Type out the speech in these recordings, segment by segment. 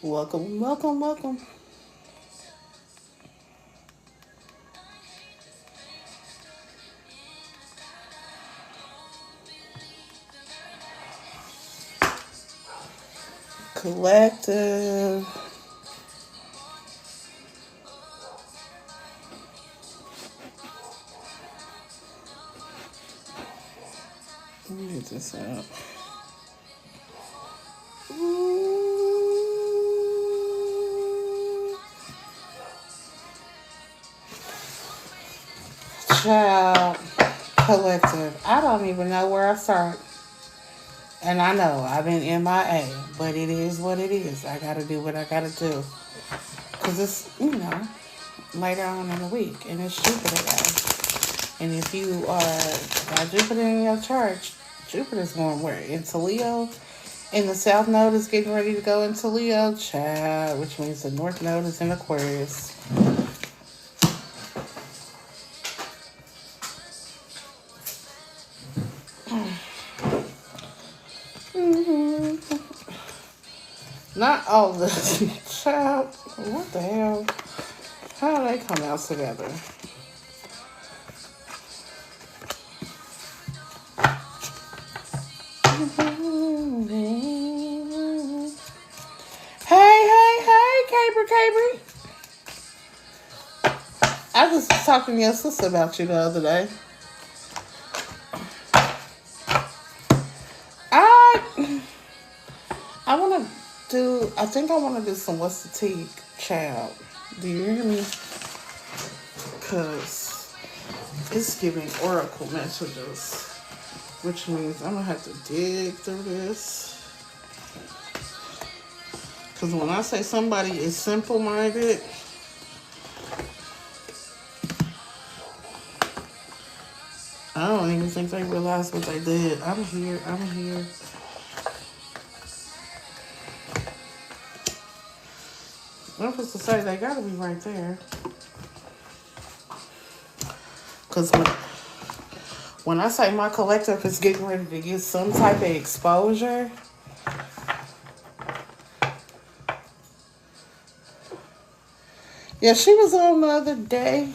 Welcome, welcome, welcome. Collective. Let me get this out. Child. Collective. I don't even know where I start. And I know I've been MIA, but it is what it is. I gotta do what I gotta do. Because it's, later on in the week. And it's Jupiter Day. And if you are got Jupiter in your church, Jupiter's going where? Into Leo. And the South Node is getting ready to go into Leo, child, which means the North Node is in Aquarius. Not all the child. What the hell? How do they come out together? Hey, Capri. I just was talking to your sister about you the other day. I I want to I think I want to do some what's the tea, child. Do you hear me? Because it's giving oracle messages, which means I'm going to have to dig through this. Because when I say somebody is simple-minded, I don't even think they realize what they did. I'm here. I'm supposed to say they gotta be right there. Because when I say my collective is getting ready to get some type of exposure, yeah, she was on the other day,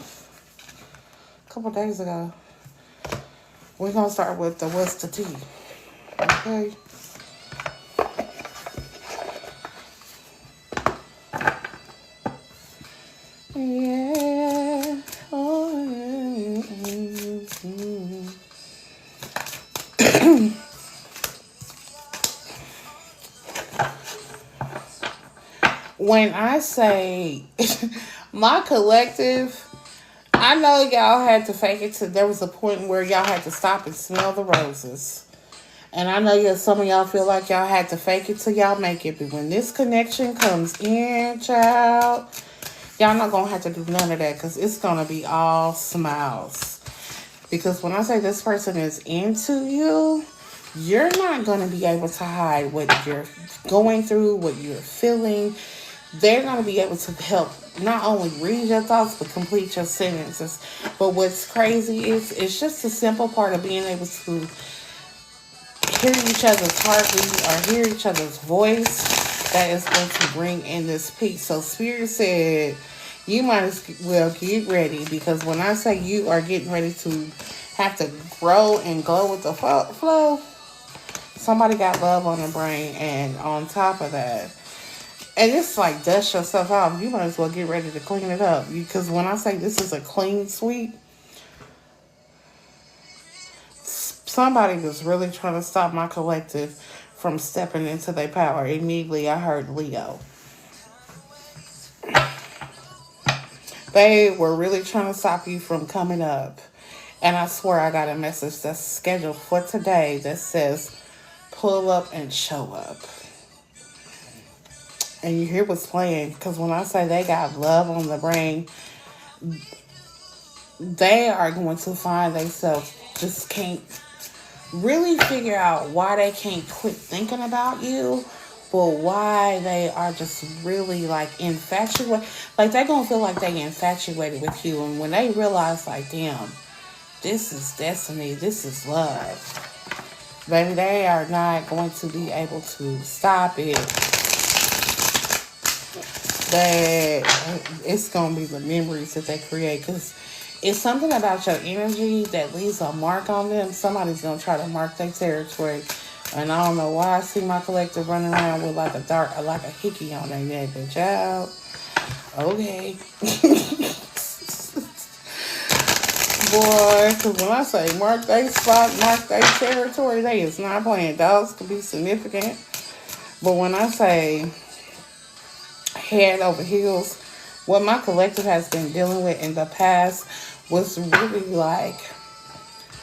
a couple days ago. We're gonna start with the what's the tea, okay? Yeah. Oh, yeah. When I say my collective, I know y'all had to fake it to. There was a point where y'all had to stop and smell the roses. And I know some of y'all feel like y'all had to fake it till y'all make it. But when this connection comes in, child, y'all not going to have to do none of that because it's going to be all smiles. Because when I say this person is into you, you're not going to be able to hide what you're going through, what you're feeling. They're going to be able to help not only read your thoughts, but complete your sentences. But what's crazy is it's just a simple part of being able to hear each other's heartbeat or hear each other's voice that is going to bring in this peace. So Spirit said, you might as well get ready because when I say you are getting ready to have to grow and go with the flow, somebody got love on the brain, and on top of that, and it's like dust yourself off. You might as well get ready to clean it up because when I say this is a clean sweep, somebody was really trying to stop my collective from stepping into their power. Immediately, I heard Leo. They were really trying to stop you from coming up. And I swear I got a message that's scheduled for today that says, pull up and show up. And you hear what's playing. Because when I say they got love on the brain, they are going to find themselves just can't really figure out why they can't quit thinking about you, but why they are just really like infatuated. Like they're gonna feel like they infatuated with you, and when they realize like, damn, this is destiny, this is love, baby, they are not going to be able to stop it. that it's going to be the memories that they create. Because it's something about your energy that leaves a mark on them. Somebody's going to try to mark their territory. And I don't know why I see my collective running around with like a hickey on their neck. But child, okay. Boy, because when I say mark they spot, mark they territory, they is not playing. Dogs could be significant. But when I say head over heels, what my collective has been dealing with in the past was really like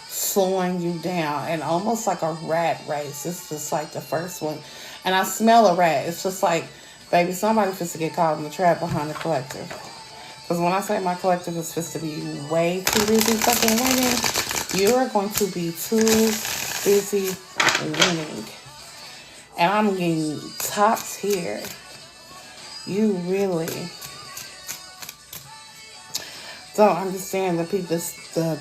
slowing you down and almost like a rat race. It's just like the first one. And I smell a rat. It's just like, baby, somebody fits to get caught in the trap behind the collective. Because when I say my collective is supposed to be way too busy fucking winning, you are going to be too busy winning. And I'm getting top tier. You really don't understand the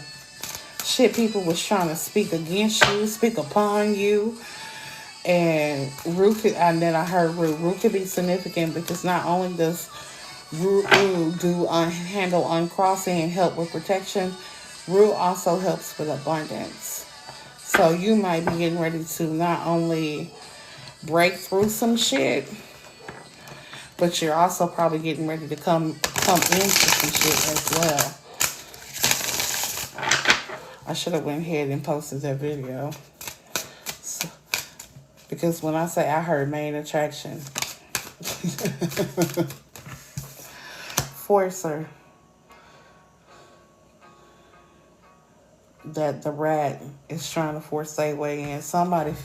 shit people was trying to speak against you, speak upon you. And then I heard Root could be significant because not only does Root handle uncrossing and help with protection, Root also helps with abundance. So you might be getting ready to not only break through some shit, but you're also probably getting ready to come into some shit as well. I should have went ahead and posted that video. So, because when I say I heard main attraction, Forcer, that the rat is trying to force their way in. Somebody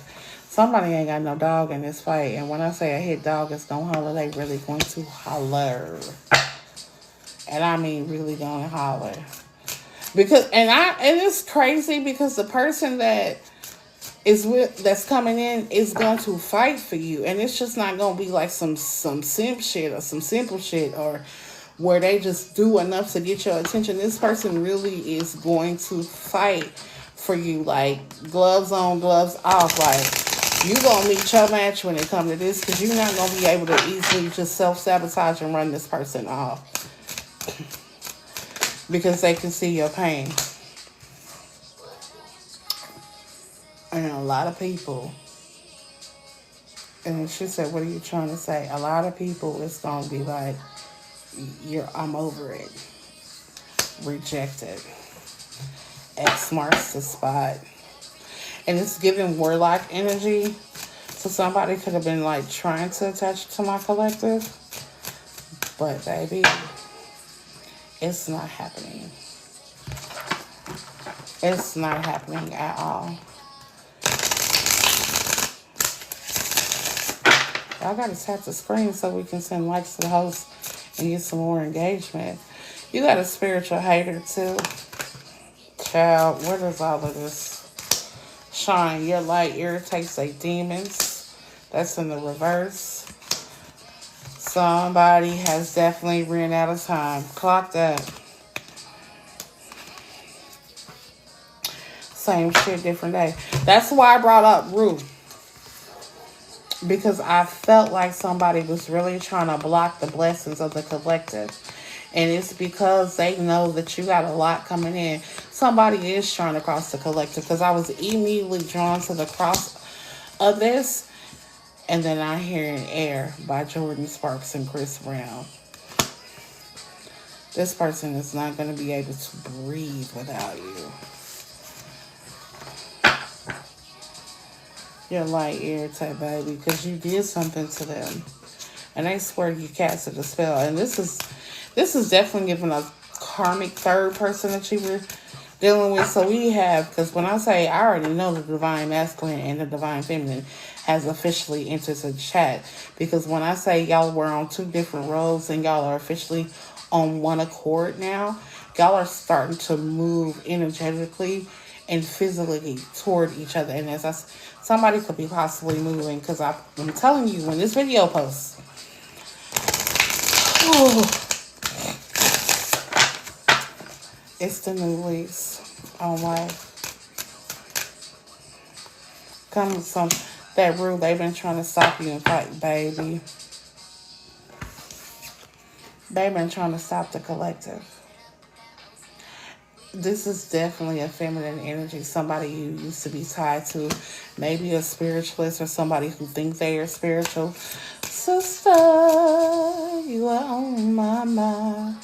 ain't got no dog in this fight. And when I say a hit dog is gonna holler, they really going to holler. And I mean really gonna holler. Because and it's crazy because the person that's coming in is going to fight for you. And it's just not gonna be like some simp shit or some simple shit or where they just do enough to get your attention. This person really is going to fight for you, like gloves on, gloves off. Like you gonna meet your match when it comes to this, because you're not gonna be able to easily just self-sabotage and run this person off because they can see your pain. And a lot of people, and she said, "What are you trying to say?" A lot of people, it's gonna be like, I'm over it. Rejected. X marks the spot. And it's giving warlock energy. So somebody could have been like trying to attach to my collective. But baby, it's not happening. It's not happening at all. I gotta tap the screen so we can send likes to the host and get some more engagement. You got a spiritual hater too. Child, where does all of this shine? Your light irritates they demons. That's in the reverse. Somebody has definitely ran out of time. Clock that. Same shit, different day. That's why I brought up Rue. Because I felt like somebody was really trying to block the blessings of the collective. And it's because they know that you got a lot coming in. Somebody is trying to cross the collective. Because I was immediately drawn to the cross of this. And then I hear in Air by Jordan Sparks and Chris Brown. This person is not going to be able to breathe without you. Your light irritate, baby, because you did something to them. And they swear you casted a spell. And this is definitely giving a karmic third person that you were dealing with. So we have, because when I say I already know the divine masculine and the divine feminine has officially entered the chat. Because when I say y'all were on two different roles and y'all are officially on one accord now, y'all are starting to move energetically and physically toward each other. And as somebody could be possibly moving, because I'm telling you, when this video posts, it's the new lease on life. Come some that rule they've been trying to stop you and fight, baby. They've been trying to stop the collective. This is definitely a feminine energy. Somebody you used to be tied to, maybe a spiritualist or somebody who thinks they are spiritual. Sister, you are on my mind.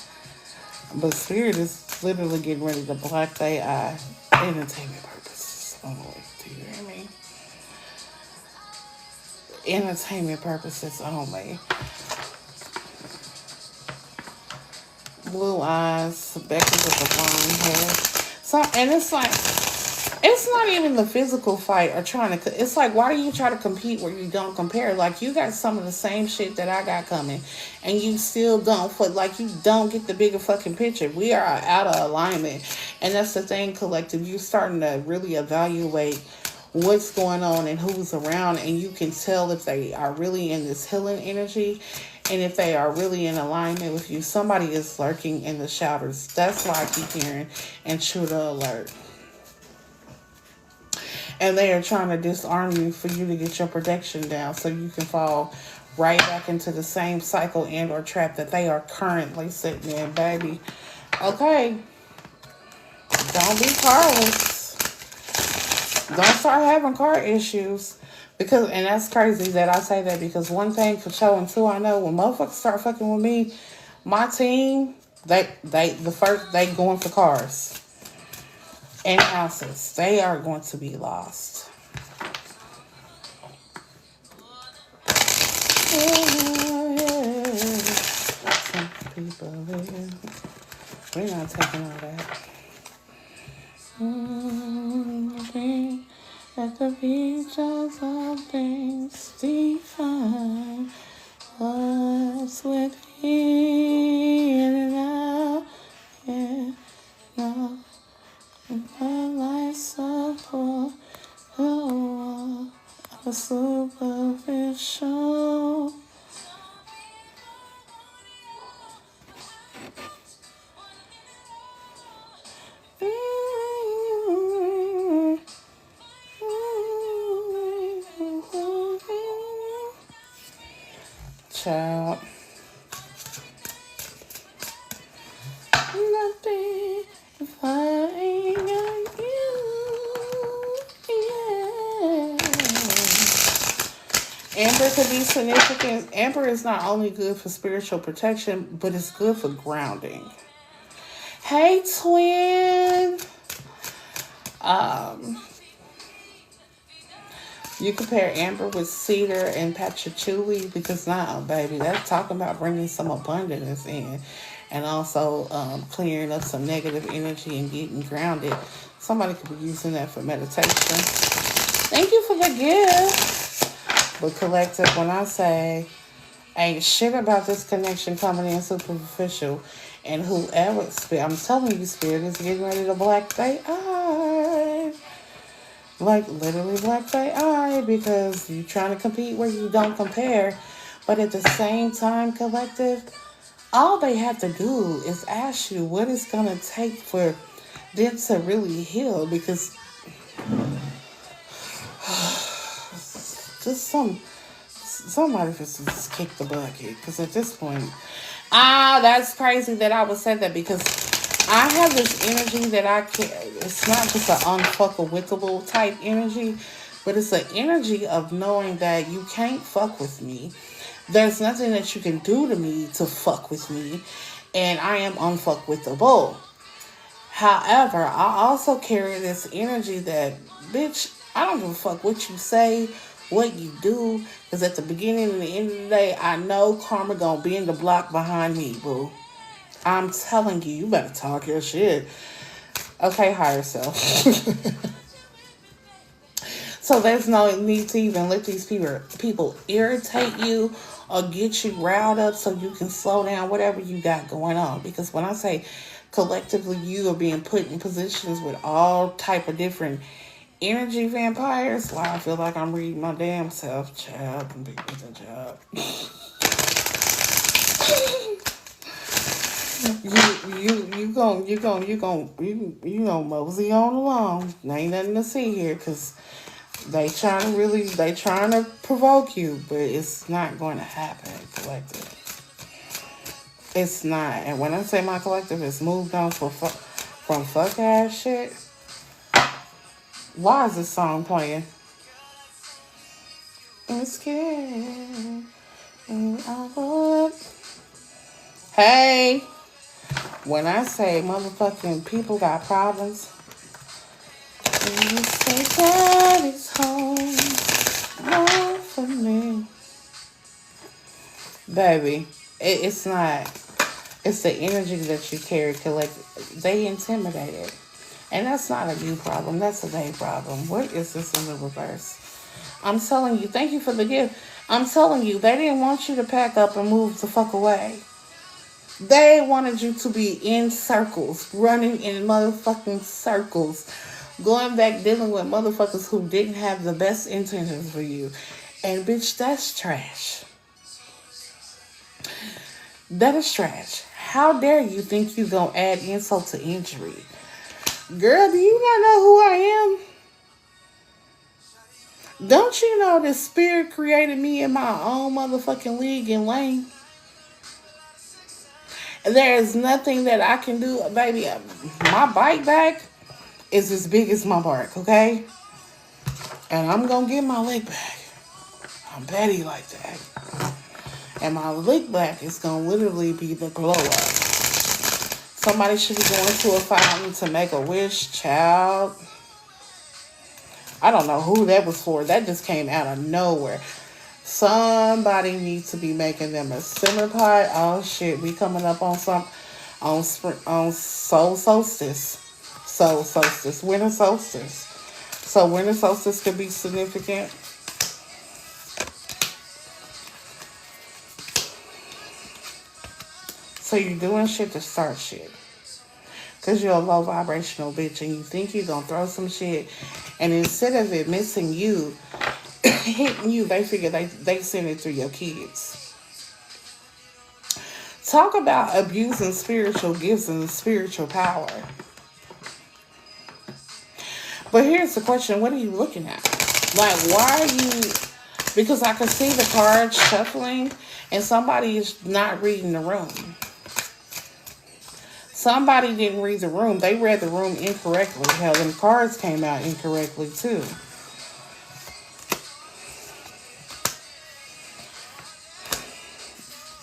But spirit is literally getting ready to black their eye. Entertainment purposes only. Do you hear me? Entertainment purposes only. Blue eyes, Becky with the blonde hair. So, and it's like, it's not even the physical fight or trying to. It's like, why do you try to compete where you don't compare? Like, you got some of the same shit that I got coming, and you still don't. Like, you don't get the bigger fucking picture. We are out of alignment, and that's the thing, collective. You're starting to really evaluate what's going on and who's around, and you can tell if they are really in this healing energy and if they are really in alignment with you. Somebody is lurking in the shadows. That's why I keep hearing intruder alert. And they are trying to disarm you for you to get your protection down so you can fall right back into the same cycle and or trap that they are currently sitting in, baby. Okay. Don't be careless. Don't start having car issues. Because, and that's crazy that I say that, because one thing for sure, and two, I know when motherfuckers start fucking with me, my team, they going for cars and houses. They are going to be lost. Some people live. We're not taking all that. At the beach of all things define what's within and out. Yeah, no, my life's so poor. Oh, I'm superficial. Child. Nothing if I ain't got you. Yeah. Amber could be significant. Amber is not only good for spiritual protection, but it's good for grounding. Hey, twin. You compare amber with cedar and patchouli, because now, baby, that's talking about bringing some abundance in, and also clearing up some negative energy and getting grounded. Somebody could be using that for meditation. Thank you for the gift. But collective, when I say ain't shit about this connection coming in superficial, and whoever, I'm telling you, spirit is getting ready to black they eye. Like, literally black they eye, because you're trying to compete where you don't compare. But at the same time, collective, all they have to do is ask you what it's going to take for them to really heal. Because just somebody just kick the bucket. Because at this point, that's crazy that I would say that, because I have this energy that I can't, it's not just an unfuckable type energy, but it's an energy of knowing that you can't fuck with me. There's nothing that you can do to me to fuck with me, and I am unfuckwittable. However, I also carry this energy that, bitch, I don't give a fuck what you say, what you do, because at the beginning and the end of the day, I know karma gonna be in the block behind me, boo. I'm telling you, you better talk your shit. Okay, higher self. So there's no need to even let these people irritate you or get you riled up so you can slow down whatever you got going on. Because when I say collectively, you are being put in positions with all type of different energy vampires. Wow, I feel like I'm reading my damn self. Child, can be with a job. You gon' mosey on along. There ain't nothing to see here, because they trying to provoke you, but it's not going to happen, collective. It's not. And when I say my collective has moved on from fuck ass shit, why is this song playing? It's scared. Hey, when I say motherfucking people got problems, and you say daddy's home, home for me. Baby, it's not. It's the energy that you carry. They intimidated. And that's not a you problem. That's a they problem. What is this in the reverse? I'm telling you, thank you for the gift. I'm telling you, they didn't want you to pack up and move the fuck away. They wanted you to be in circles, running in motherfucking circles, going back dealing with motherfuckers who didn't have the best intentions for you. And bitch, that's trash. That is trash. How dare you think you gonna add insult to injury? Girl, do you not know who I am? Don't you know that spirit created me in my own motherfucking league and lane? There is nothing that I can do, baby. My bite back is as big as my bark, okay? And I'm gonna get my leg back. I'm petty like that. And my leg back is gonna literally be the glow up. Somebody should be going to a fountain to make a wish, child. I don't know who that was for. That just came out of nowhere. Somebody needs to be making them a simmer pot. Oh shit, we coming up on soul solstice. Soul solstice. Winter solstice. So winter solstice could be significant. So you're doing shit to start shit. Because you're a low vibrational bitch and you think you're going to throw some shit. And instead of it missing you, hitting you, they figure they send it through your kids. Talk about abusing spiritual gifts and spiritual power. But here's the question. What are you looking at? Like, why are you... Because I can see the cards shuffling and somebody is not reading the room. Somebody didn't read the room. They read the room incorrectly. Hell, them cards came out incorrectly too.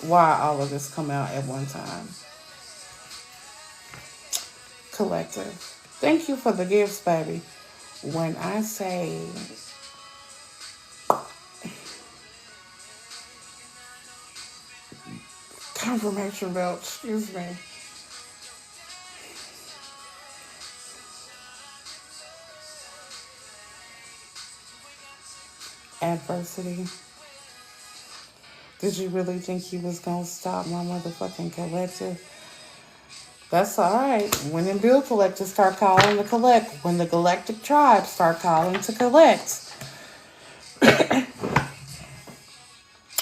Why all of this come out at one time? Collective. Thank you for the gifts, baby. When I say... confirmation belt, excuse me. Adversity. Did you really think you was gonna stop my motherfucking collective? That's alright. When the bill collectors start calling to collect, when the galactic tribes start calling to collect,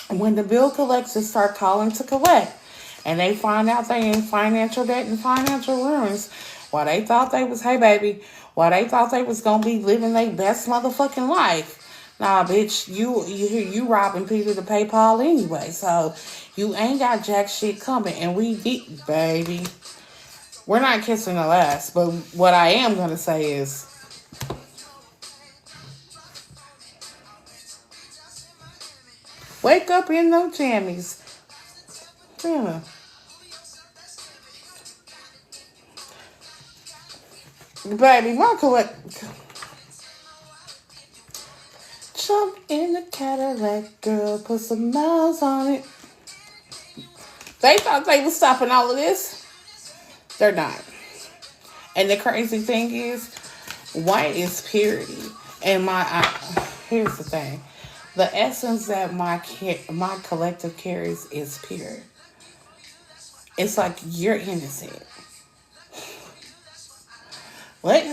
when the bill collectors start calling to collect, and they find out they in financial debt and financial ruins, while they thought they was, hey baby, while they thought they was gonna be living their best motherfucking life. Nah, bitch, you robbing Peter to pay Paul anyway, so you ain't got jack shit coming, and we did, baby. We're not kissing the ass, but what I am gonna say is, wake up in no jammies. Yeah. Baby, my collect. Jump in the Cadillac, girl, put some miles on it. They thought they was stopping all of this. They're not. And the crazy thing is, white is purity. And here's the thing. The essence that my collective carries is pure. It's like you're innocent. What?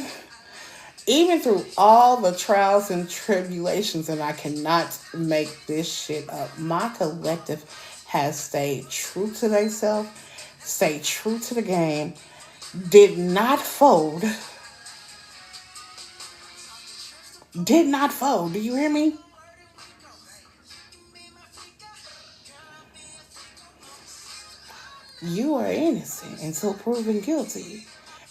Even through all the trials and tribulations, and I cannot make this shit up, my collective has stayed true to themselves, stayed true to the game, did not fold. Did not fold. Do you hear me? you are innocent until proven guilty.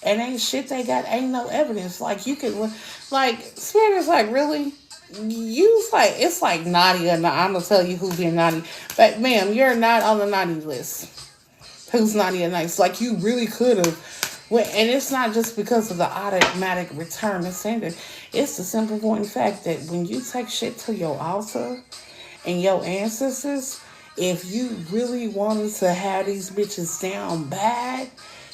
And ain't shit they got, ain't no evidence. Like, you can, like, Spirit is like, really? You like, it's like naughty or not. I'm gonna tell you who's being naughty. But, ma'am, you're not on the naughty list. Who's naughty and nice? Like, you really could have. And it's not just because of the automatic return of sender. It's the simple point fact that when you take shit to your altar and your ancestors, if you really wanted to have these bitches down bad,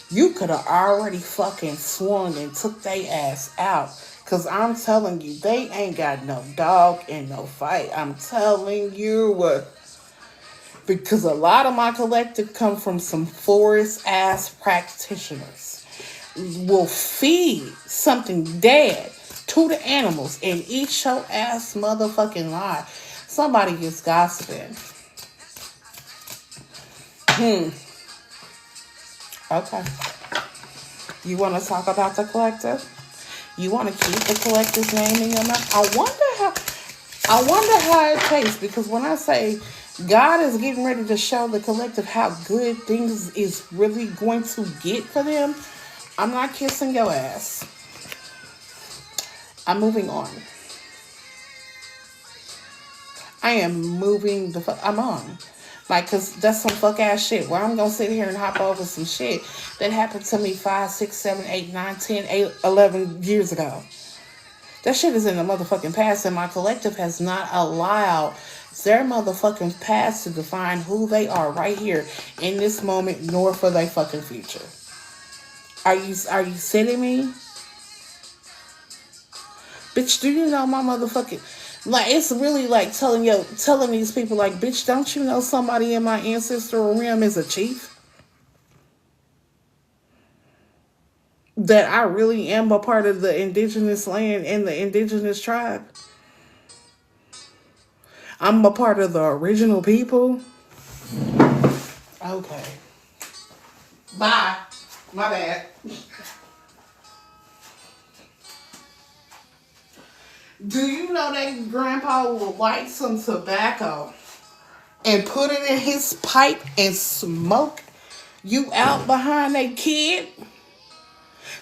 you could have already fucking swung and took they ass out. Cause I'm telling you, they ain't got no dog in no fight. I'm telling you. Because a lot of my collective come from some forest ass practitioners. Will feed something dead to the animals and eat your ass motherfucking live. Somebody is gossiping. Okay. You want to talk about the collective? You want to keep the collective's name in your mouth? I wonder how it tastes, because when I say God is getting ready to show the collective how good things is really going to get for them, I'm not kissing your ass. I'm moving on. I am moving the fuck. I'm on. Like, cause that's some fuck ass shit where I'm gonna sit here and hop over some shit that happened to me 5, 6, 7, 8, 9, 10, 8, 11 years ago. That shit is in the motherfucking past, and my collective has not allowed their motherfucking past to define who they are right here in this moment, nor for their fucking future. Are you sitting me? Bitch, do you know my motherfucking... Like, it's really like telling these people, like, bitch, don't you know somebody in my ancestral realm is a chief? That I really am a part of the indigenous land and the indigenous tribe. I'm a part of the original people. Okay. Bye. My bad. Do you know that grandpa will light some tobacco and put it in his pipe and smoke you out behind a kid?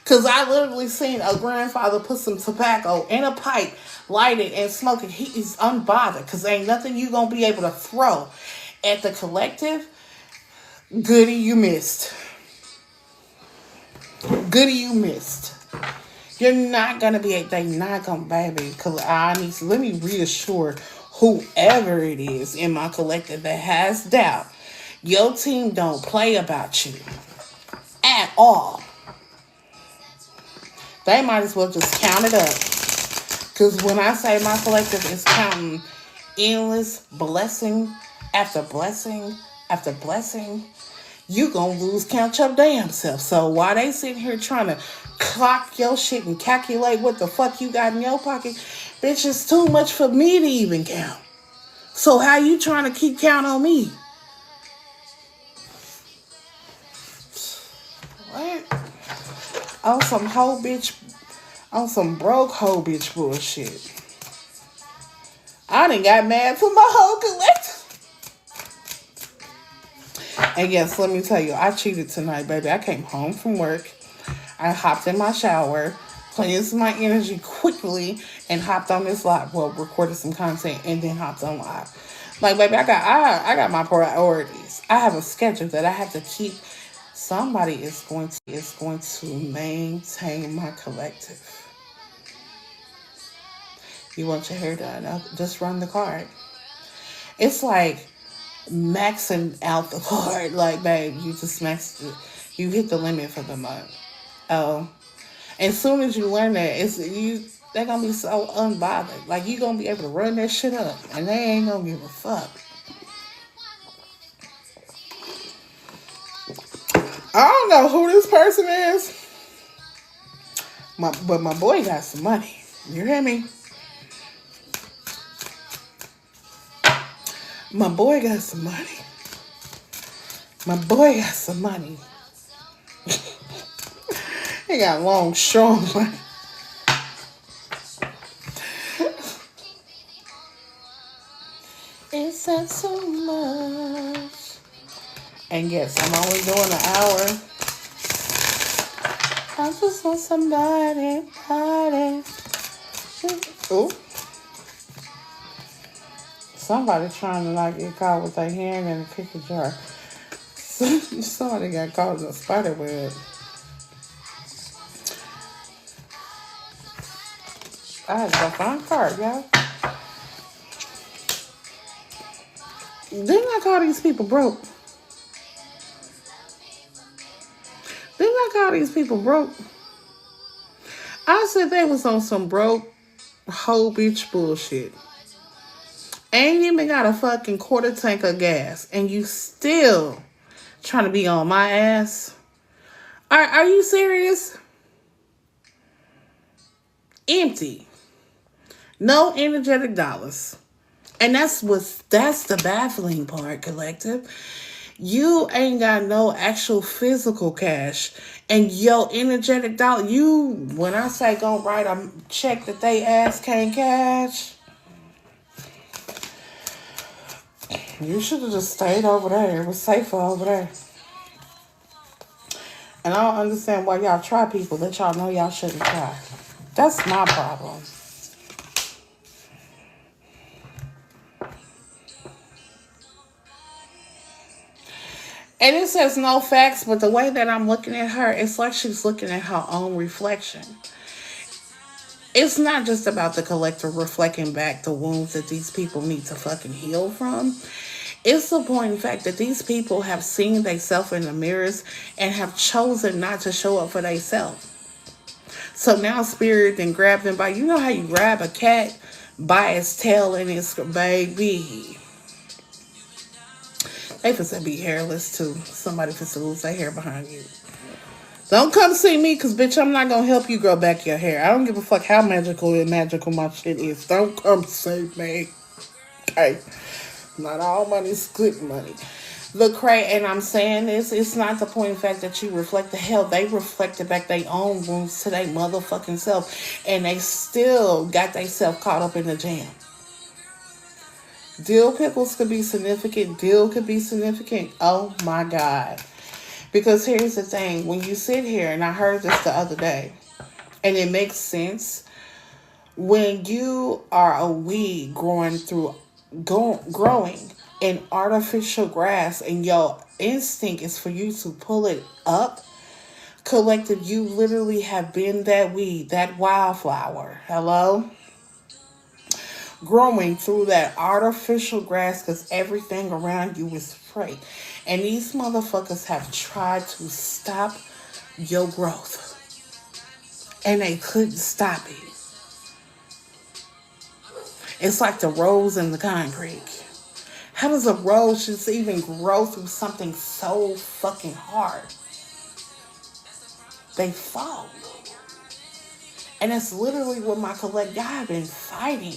Because I literally seen a grandfather put some tobacco in a pipe, light it, and smoke it. He is unbothered because ain't nothing you going to be able to throw at the collective. Goody, you missed. Goody, you missed. You're not going to be, they not going to, baby, because let me reassure whoever it is in my collective that has doubt. Your team don't play about you at all. They might as well just count it up. Because when I say my collective is counting endless blessing after blessing after blessing, you gonna lose count your damn self. So while they sitting here trying to clock your shit and calculate what the fuck you got in your pocket, bitch, it's too much for me to even count. So how you trying to keep count on me? What? On some hoe bitch, on some broke hoe bitch bullshit. I done got mad for my whole collective. And yes, let me tell you, I cheated tonight, baby. I came home from work. I hopped in my shower, cleansed my energy quickly, and hopped on this live. Well, recorded some content and then hopped on live. Like, baby, I got my priorities. I have a schedule that I have to keep. Somebody is going to maintain my collective. You want your hair done? Just run the card. It's like maxing out the card. Like, babe, you just you hit the limit for the month. Oh, as soon as you learn that, they're gonna be so unbothered. Like, you gonna be able to run that shit up, and they ain't gonna give a fuck. I don't know who this person is, but my boy got some money. You hear me? My boy got some money. My boy got some money. He got long, strong money. It said so much. And yes, I'm only doing an hour. I just want somebody. Ooh. Somebody trying to like get caught with their hand in a pickle jar. Somebody got caught in a spider web. I had to find a card, y'all. Didn't I call these people broke? Didn't I call these people broke? I said they was on some broke whole bitch bullshit. Ain't even got a fucking quarter tank of gas, and you still trying to be on my ass? Are you serious? Empty. No energetic dollars. And that's the baffling part, collective. You ain't got no actual physical cash. And your energetic dollar, when I say go write a check that they ass can't cash, you should have just stayed over there. It was safer over there. And I don't understand why y'all try people that y'all know y'all shouldn't try. That's my problem. And it says no facts, but the way that I'm looking at her, it's like she's looking at her own reflection. It's not just about the collector reflecting back the wounds that these people need to fucking heal from. It's the point in fact that these people have seen themselves in the mirrors and have chosen not to show up for themselves. So now spirit then grabbed them by, you know how you grab a cat by its tail and its baby. They finna be hairless too. Somebody finna lose their hair behind you. Don't come see me, because bitch, I'm not gonna help you grow back your hair. I don't give a fuck how magical my shit is. Don't come see me. Okay. Not all money's good money. And I'm saying this, it's not the point in fact that you reflect the hell. They reflected back their own wounds to their motherfucking self. And they still got themselves caught up in the jam. Dill pickles could be significant. Dill could be significant. Oh my God. Because here's the thing. When you sit here, and I heard this the other day, and it makes sense. When you are a weed growing in artificial grass, and your instinct is for you to pull it up, collective, you literally have been that weed, that wildflower. Hello? Growing through that artificial grass because everything around you is free. And these motherfuckers have tried to stop your growth. And they couldn't stop it. It's like the rose in the concrete. How does a rose just even grow through something so fucking hard? They fall. And that's literally what my collective, y'all have been fighting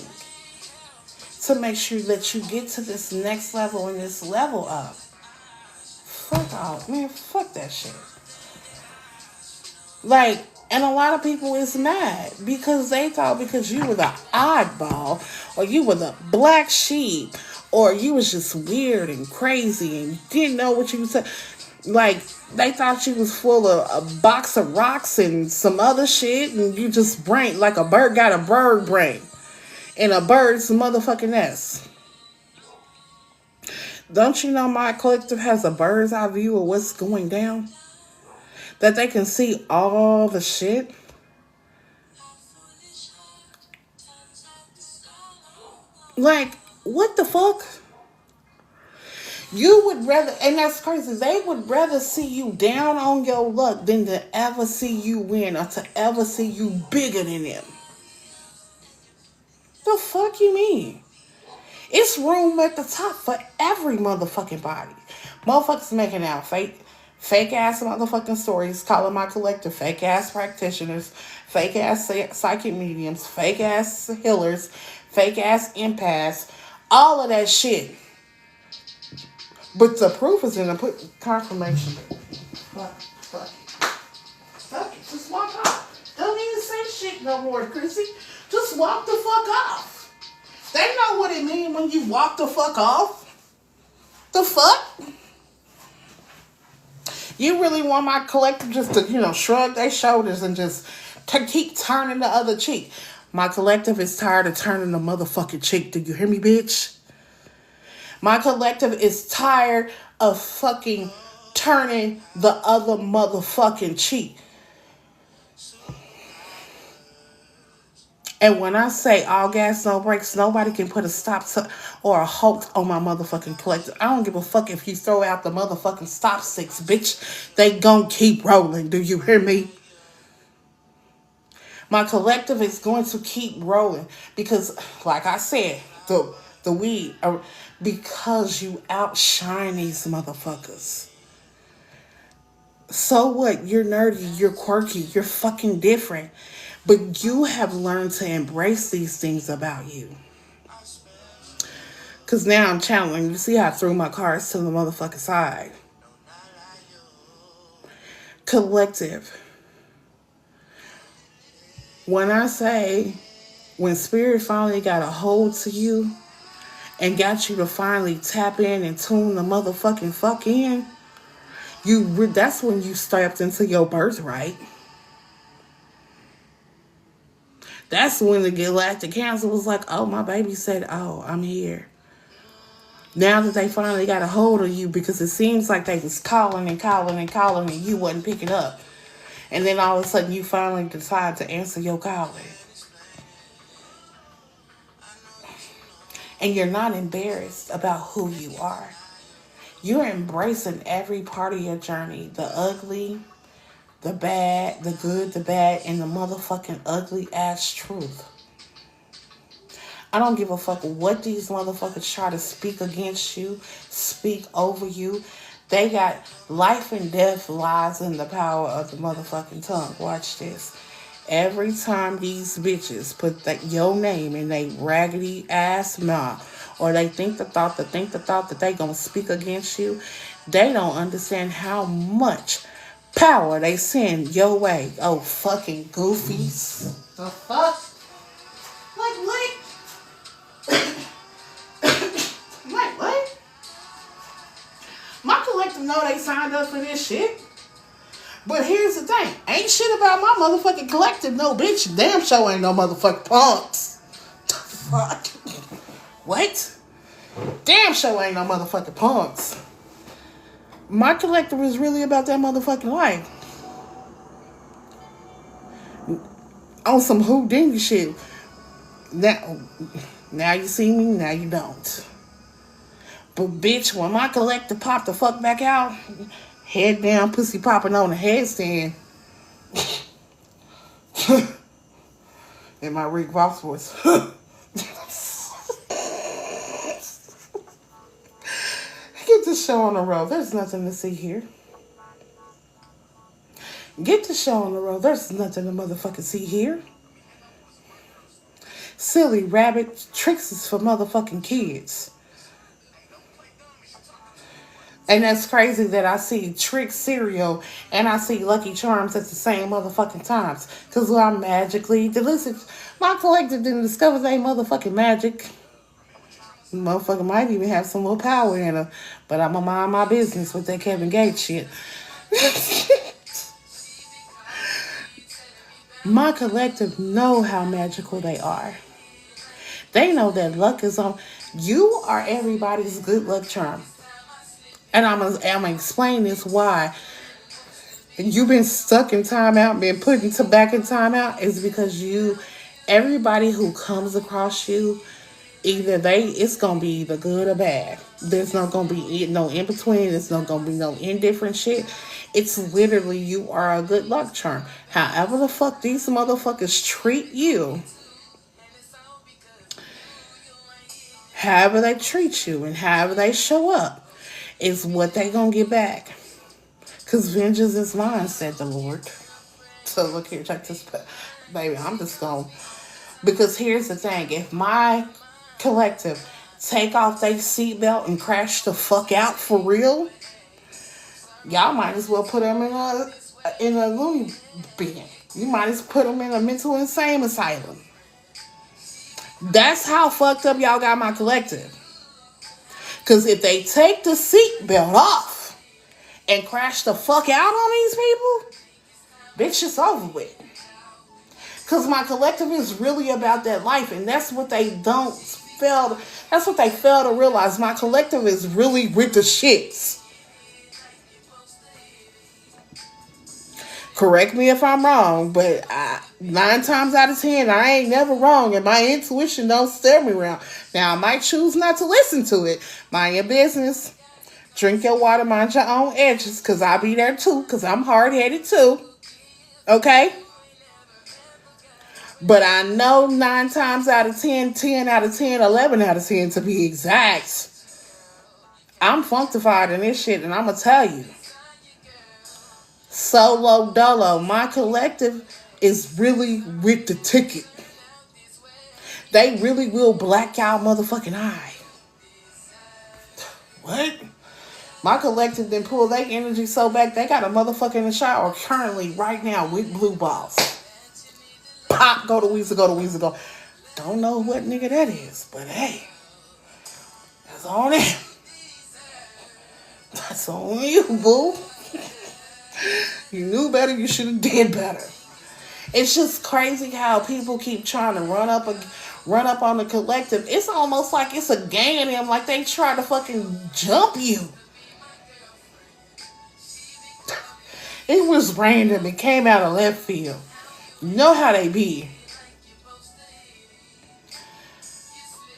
to make sure that you get to this next level and this level up. Fuck off, man. Fuck that shit. Like, and a lot of people is mad because they thought because you were the oddball or you were the black sheep or you was just weird and crazy and didn't know what you was saying. Like, they thought you was full of a box of rocks and some other shit and you just brain, like a bird got a bird brain. In a bird's motherfucking nest. Don't you know my collective has a bird's eye view of what's going down? That they can see all the shit? Like, what the fuck? You would rather, and that's crazy, they would rather see you down on your luck than to ever see you win or to ever see you bigger than them. The fuck you mean? It's room at the top for every motherfucking body. Motherfuckers making out fake ass motherfucking stories, calling my collective fake ass practitioners, fake ass psychic mediums, fake ass healers, fake ass empaths, all of that shit. But the proof is in the confirmation. Fuck it. Just walk off. Don't even say shit no more, Chrissy. Just walk the fuck off. They know what it means when you walk the fuck off. The fuck? You really want my collective just to, shrug their shoulders and just to keep turning the other cheek. My collective is tired of turning the motherfucking cheek. Do you hear me, bitch? My collective is tired of fucking turning the other motherfucking cheek. And when I say all gas, no brakes, nobody can put a stop to or a halt on my motherfucking collective. I don't give a fuck if you throw out the motherfucking stop sticks, bitch. They gon' keep rolling. Do you hear me? My collective is going to keep rolling because, like I said, the weed, because you outshine these motherfuckers. So what? You're nerdy, you're quirky, you're fucking different. But you have learned to embrace these things about you. Because now I'm channeling. You see how I threw my cards to the motherfucking side. Collective. When I say, when spirit finally got a hold to you and got you to finally tap in and tune the motherfucking fuck in, that's when you stepped into your birthright. That's when the Galactic Council was like, oh, my baby said, oh, I'm here. Now that they finally got a hold of you, because it seems like they was calling and calling and calling and you wasn't picking up. And then all of a sudden you finally decide to answer your calling. And you're not embarrassed about who you are. You're embracing every part of your journey. The ugly, the bad, the good, the bad, and the motherfucking ugly ass truth. I don't give a fuck what these motherfuckers try to speak against you, speak over you. They got life and death lies in the power of the motherfucking tongue. Watch this. Every time these bitches put your name in their raggedy ass mouth, or they think the thought that they gonna speak against you, they don't understand how much power they send your way. Oh, fucking goofies. The fuck? Like what? Like what? My collective know they signed up for this shit. But here's the thing. Ain't shit about my motherfucking collective, no bitch. Damn show ain't no motherfucking punks. Fuck. What? Damn show ain't no motherfucking punks. My collective is really about that motherfucking life. On some Houdini shit. Now you see me, now you don't. But bitch, when my collective popped the fuck back out, head down, pussy popping on the headstand. In my Rick Ross voice. Get the show on the road. There's nothing to see here. Get the show on the road. There's nothing to motherfucking see here. Silly rabbit tricks is for motherfucking kids. And that's crazy that I see Trick cereal and I see Lucky Charms at the same motherfucking times. Because I'm magically delicious. My collective didn't discover they motherfucking magic. Motherfucker might even have some little power in her. But I'm going to mind my business with that Kevin Gates shit. My collective know how magical they are. They know that luck is on. You are everybody's good luck charm. And I'm gonna explain this why. You've been stuck in timeout, been put into back in timeout, is because everybody who comes across you, it's gonna be either good or bad. There's not gonna be no in between. There's not gonna be no indifferent shit. It's literally you are a good luck charm. However the fuck these motherfuckers treat you, however they treat you, and however they show up, is what they gonna get back. Because vengeance is mine, said the Lord. So look here, check this. Baby, I'm just gonna... Because here's the thing. If my collective take off their seatbelt and crash the fuck out for real, y'all might as well put them in a loony bin. You might as well put them in a mental insane asylum. That's how fucked up y'all got my collective. Because if they take the seatbelt off and crash the fuck out on these people, bitch, it's over with. Because my collective is really about that life, and that's what they don't fail. That's what they fail to realize. My collective is really with the shits. Correct me if I'm wrong, but 9 times out of 10, I ain't never wrong, and my intuition don't steer me around. Now, I might choose not to listen to it. Mind your business. Drink your water, mind your own edges, because I'll be there too, because I'm hard-headed too. Okay? But I know 9 times out of 10, 10 out of 10, 11 out of 10 to be exact, I'm functified in this shit, and I'm going to tell you. Solo dolo, my collective is really with the ticket. They really will black out motherfucking eye. What? My collective then pull their energy so back, they got a motherfucker in the shower currently right now with blue balls. Pop, go to Weezer, go to Weezer, go. Don't know what nigga that is, but hey, that's on it. That's on you, boo. You knew better, you should have did better. It's just crazy how people keep trying to run up on the collective. It's almost like it's a gang of them, like they try to fucking jump you. It was random. It came out of left field. You know how they be.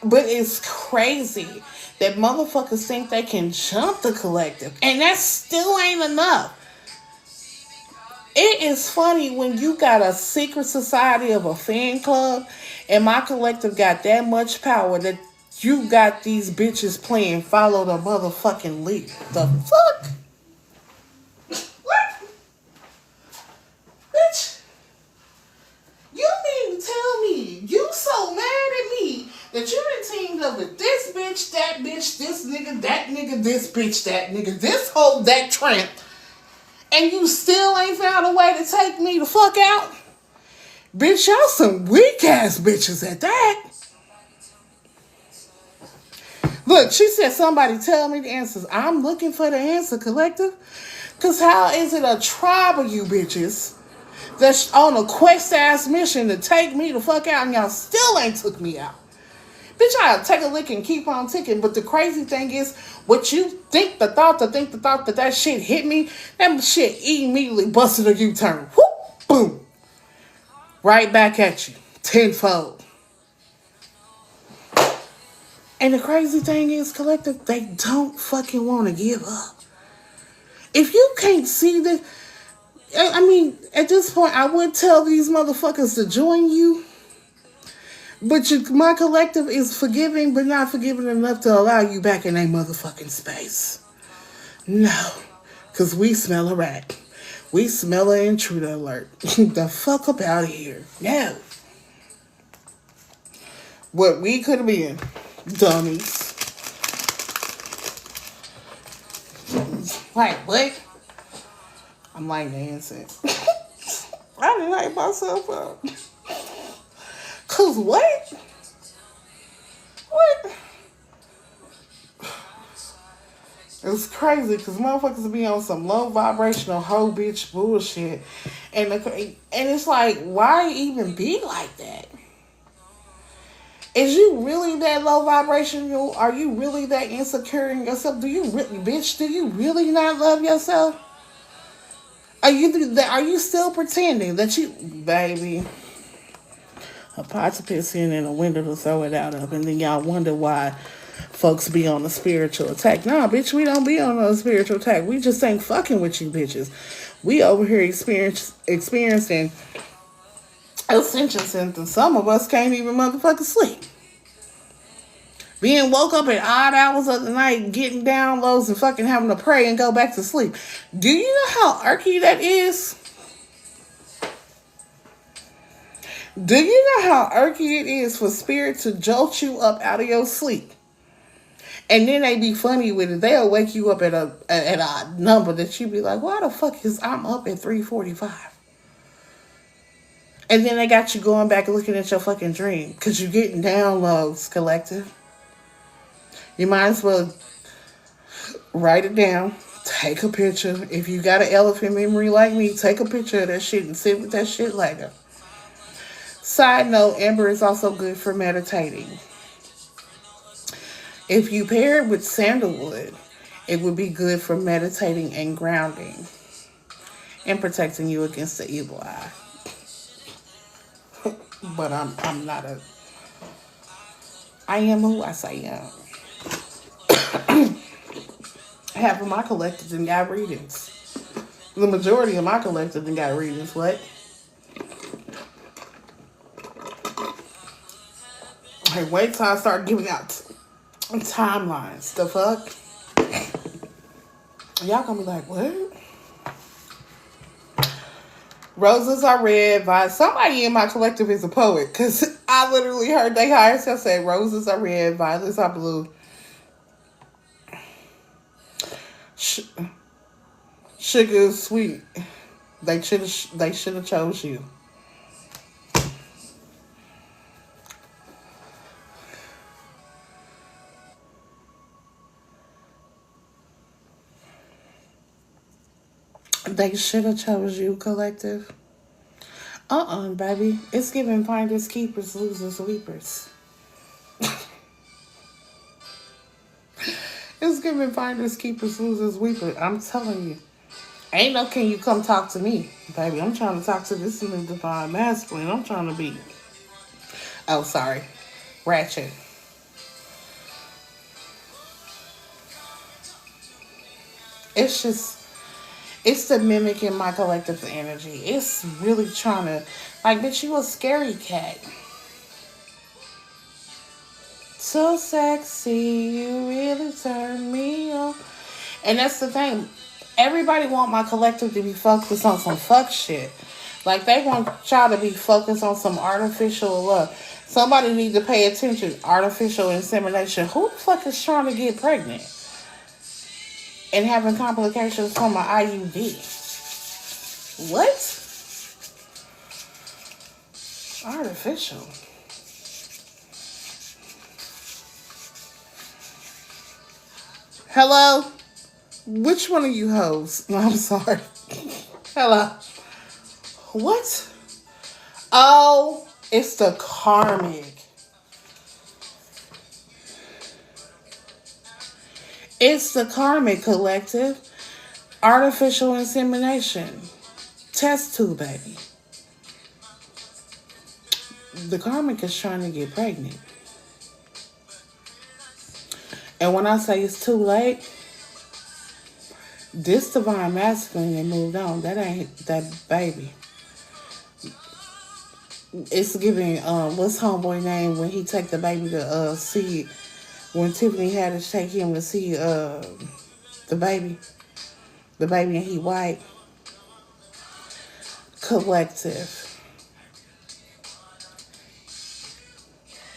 But it's crazy that motherfuckers think they can jump the collective. And that still ain't enough. It is funny when you got a secret society of a fan club and my collective got that much power that you got these bitches playing follow the motherfucking leader. The fuck? What? Bitch. You mean to tell me you so mad at me that you done teamed up with this bitch, that bitch, this nigga, that nigga, this bitch, that nigga, this hoe, that tramp, and you still ain't found a way to take me the fuck out? Bitch, y'all some weak ass bitches at that. Look, she said somebody tell me the answers. I'm looking for the answer, collective. Because how is it a tribe of you bitches that's on a quest ass mission to take me the fuck out and y'all still ain't took me out? Bitch, I'll take a lick and keep on ticking. But the crazy thing is, what you think the thought that shit hit me, that shit immediately busted a U-turn. Whoop, boom. Right back at you. Tenfold. And the crazy thing is, collective, they don't fucking want to give up. If you can't see this, I mean, at this point, I would tell these motherfuckers to join you. But my collective is forgiving, but not forgiving enough to allow you back in a motherfucking space. No. Because we smell a rat. We smell an intruder alert. The fuck up out of here. No. What we could have been. Dummies. Like, what? I'm like dancing. I didn't light myself up. Cause what? What? It's crazy because motherfuckers be on some low vibrational hoe bitch bullshit. And it's like, why even be like that? Is you really that low vibrational? Are you really that insecure in yourself? Do you really not love yourself? Are you still pretending that you, baby, a pot to piss in and a window to throw it out of, and then y'all wonder why folks be on a spiritual attack? Nah, bitch, we don't be on a spiritual attack. We just ain't fucking with you bitches. We over here experiencing ascension symptoms. Some of us can't even motherfucking sleep. Being woke up at odd hours of the night, getting downloads and fucking having to pray and go back to sleep. Do you know how irky that is? Do you know how irky it is for spirit to jolt you up out of your sleep? And then they be funny with it. They'll wake you up at a number that you be like, why the fuck is I'm up at 3:45? And then they got you going back and looking at your fucking dream because you're getting downloads, collective. You might as well write it down, Take a picture. If you got an elephant memory like me, take a picture of that shit and sit with that shit later. Side note, amber is also good for meditating. If you pair it with sandalwood, it would be good for meditating and grounding and protecting you against the evil eye. But I'm not a I am who I say I am. Half of my collectors and got readings. The majority of my collectors and got readings. What? Hey, wait till I start giving out timelines. The fuck? Y'all gonna be like, what? Roses are red. Somebody in my collective is a poet, because I literally heard they higher self say roses are red, violets are blue. Sugar is sweet. They should have chose you. They should have chose you, collective. Baby. It's giving finders, keepers, losers, weepers. It's giving finders, keepers, losers, weepers. I'm telling you. Ain't no can you come talk to me, baby. I'm trying to talk to this new divine masculine. I'm trying to be... Oh, sorry. Ratchet. It's just... It's the mimicking my collective energy. It's really trying to... Like, bitch, you a scary cat. So sexy, you really turn me on. And that's the thing. Everybody want my collective to be focused on some fuck shit. Like, they want y'all to be focused on some artificial love. Somebody need to pay attention. Artificial insemination. Who the fuck is trying to get pregnant and having complications from an IUD? What? Artificial. Hello? Which one of you hoes? No, I'm sorry. Hello. What? Oh, it's the karmic. It's the karmic, collective. Artificial insemination. Test tube, baby. The karmic is trying to get pregnant. And when I say it's too late, this divine masculine that moved on, that ain't that baby. It's giving, what's homeboy name when he take the baby to see, when Tiffany had to take him to see the baby and he white. Collective.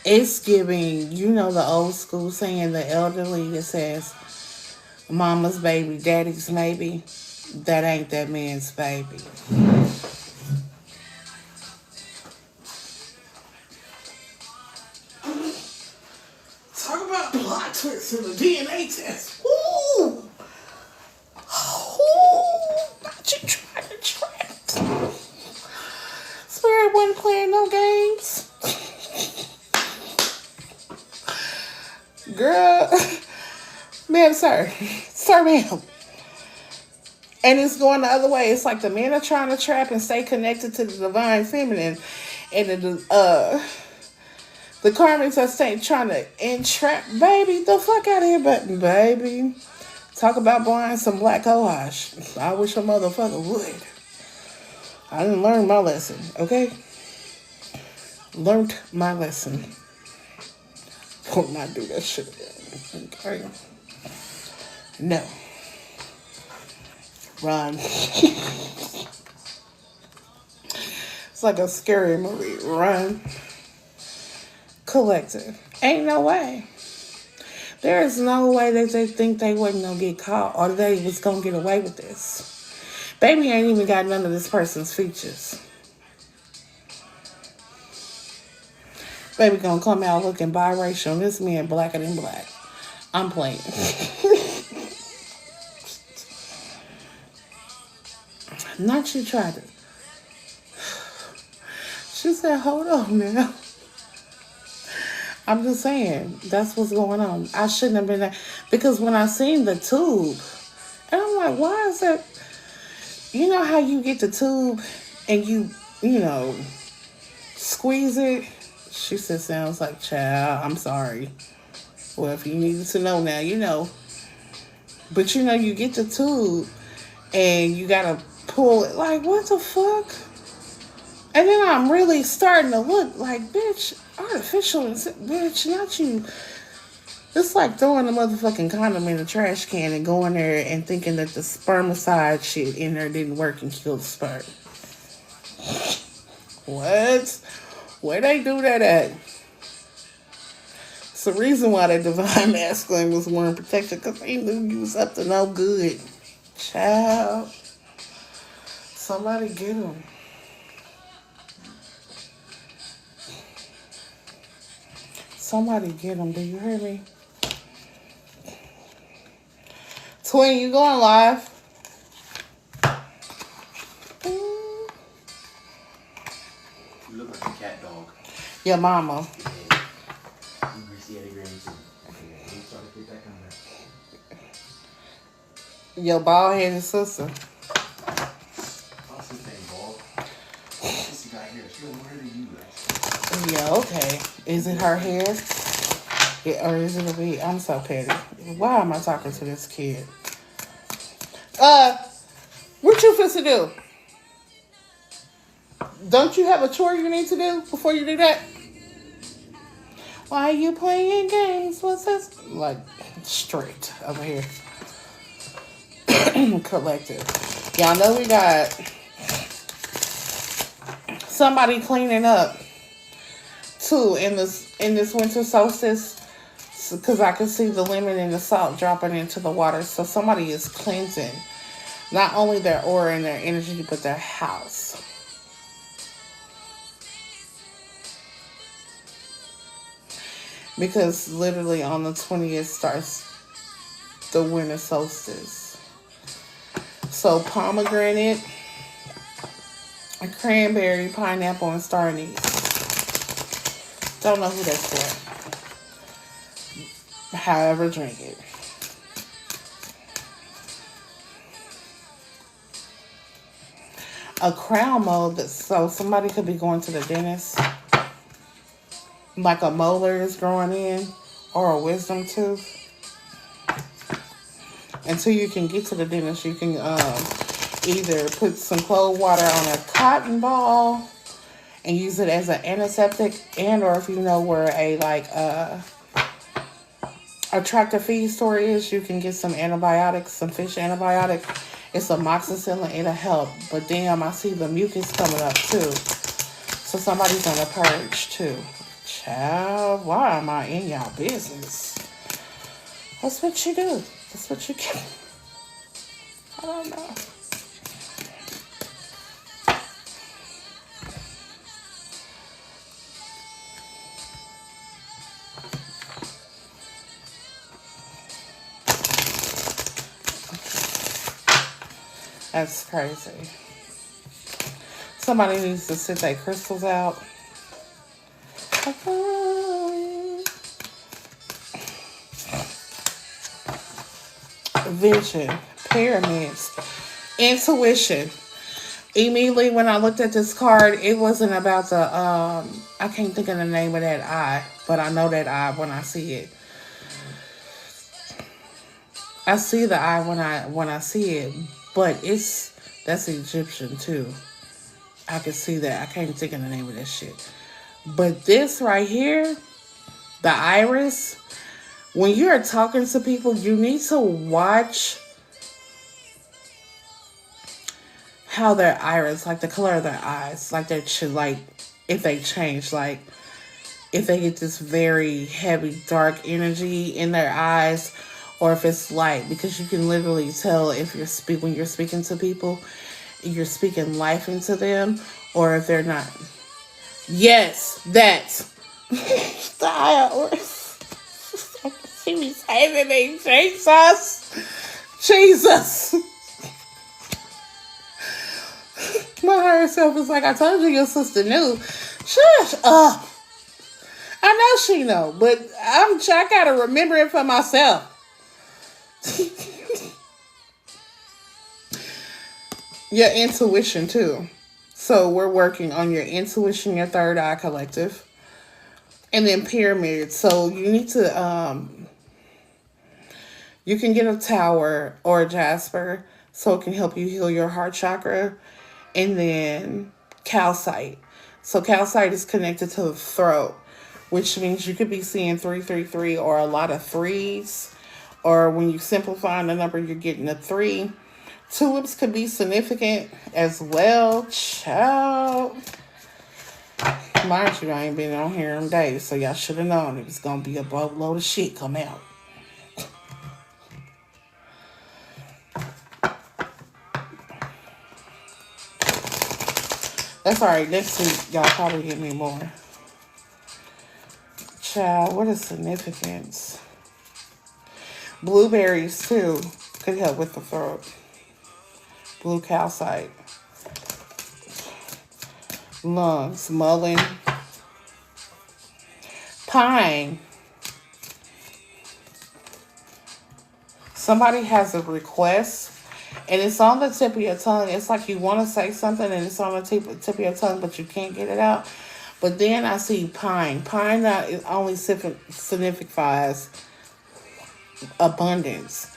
It's giving, you know, the old school saying, the elderly that says, mama's baby, daddy's maybe. That ain't that man's baby. Talk about plot twists in the DNA test. Ooh. Ooh. Not you trying to trap. Spirit wasn't playing no games. Girl, ma'am, sir, ma'am. And it's going the other way. It's like the men are trying to trap and stay connected to the divine feminine, and the karmics are trying to entrap, baby, the fuck out of here, but baby, talk about buying some black cohosh. I wish a motherfucker would. I didn't learn my lesson, okay? Learned my lesson. Will not do that shit again. Okay. No. Run. It's like a scary movie. Run. Collective. Ain't no way. There is no way that they think they wasn't gonna get caught or they was gonna get away with this. Baby ain't even got none of this person's features. Baby gonna come out looking biracial. This man blacker than black. I'm playing. Not you tried to. She said, hold on now. I'm just saying, that's what's going on. I shouldn't have been there. Because when I seen the tube, and I'm like, why is that? You know how you get the tube and you know, squeeze it? She said, sounds like, child, I'm sorry. Well, if you needed to know now, you know. But you know, you get the tube and you gotta pull it. Like, what the fuck? And then I'm really starting to look like, bitch, artificial, bitch, not you. It's like throwing a motherfucking condom in a trash can and going there and thinking that the spermicide shit in there didn't work and kill the sperm. What? Where they do that at? It's the reason why that divine masculine was wearing protection, because they knew you was up to no good. Child. Somebody get him. Somebody get him. Do you hear me? Twin, you going live? You look like a cat dog. Your mama. Yeah. You greasy Eddie Granny too. Yeah, you try to get that kind of. Your bald headed sister. What's his name, bald? She got hair. She got more hair than you, actually. Yeah, okay. Is it her hair? Yeah, or is it a wig? I'm so petty. Why am I talking to this kid? What you supposed to do? Don't you have a chore you need to do before you do that? Why are you playing games? What's this? Like, straight over here. Collective. Y'all know we got somebody cleaning up too in this winter solstice, because I can see the lemon and the salt dropping into the water. So somebody is cleansing not only their aura and their energy, but their house. Because literally on the 20th starts the winter solstice. So pomegranate, cranberry, pineapple, and star anise. Don't know who that's for. However, drink it. A crown mold, so somebody could be going to the dentist. Like a molar is growing in, or a wisdom tooth. Until you can get to the dentist, you can either put some cold water on a cotton ball and use it as an antiseptic, and or if you know where a tractor feed store is, you can get some antibiotics, some fish antibiotics. It's amoxicillin, it'll help. But damn, I see the mucus coming up too. So somebody's on a purge too. Child, why am I in y'all business? That's what you do. That's what you get. I don't know. That's crazy. Somebody needs to sit their crystals out. Vision, pyramids, intuition. Immediately when I looked at this card, it wasn't about the I can't think of the name of that eye, but I know that eye when I see it. I see the eye when I see it, but that's Egyptian too. I can see that. I can't think of the name of that shit. But this right here, the iris, when you're talking to people, you need to watch how their iris, like the color of their eyes, like if they change, like if they get this very heavy, dark energy in their eyes, or if it's light, because you can literally tell if when you're speaking to people, you're speaking life into them, or if they're not. Yes, that's the iris. She be saving me, Jesus. My higher self is like, I told you your sister knew. Shush up. I know she know, but I gotta remember it for myself. Your intuition too. So we're working on your intuition, your third eye collective, and then pyramid. So you need to you can get a tower or a jasper so it can help you heal your heart chakra, and then calcite. So calcite is connected to the throat, which means you could be seeing 333 or a lot of threes, or when you simplify the number, you're getting a 3. Tulips could be significant as well. Child. Mind you, I ain't been on here in days, so y'all should have known it was going to be a boatload of shit come out. That's alright. Next week, y'all probably get me more. Child, what is significance? Blueberries, too, could help with the throat. Blue calcite. Lungs, mullein. Pine. Somebody has a request, and it's on the tip of your tongue. It's like you want to say something, and it's on the tip of your tongue, but you can't get it out. But then I see pine. Pine that only signifies abundance.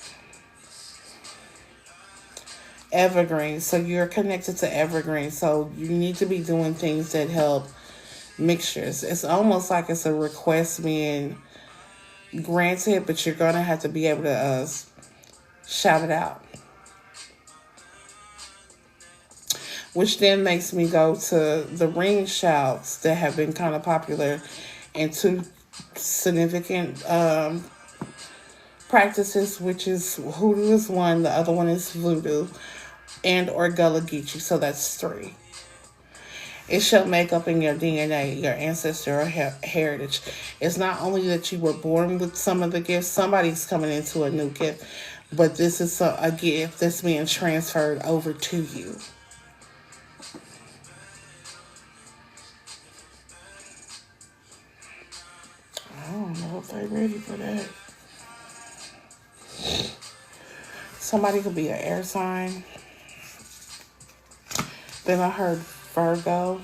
Evergreen. So you're connected to evergreen. So you need to be doing things that help mixtures. It's almost like it's a request being granted, but you're going to have to be able to shout it out. Which then makes me go to the ring shouts that have been kind of popular, and two significant practices, which is hoodoo is one, the other one is voodoo, and or Gullah Geechee. So that's 3. It shall make up in your DNA, your ancestor or heritage. It's not only that you were born with some of the gifts, somebody's coming into a new gift, but this is a gift that's being transferred over to you. I don't know if they're ready for that. Somebody could be an air sign. Then I heard Virgo.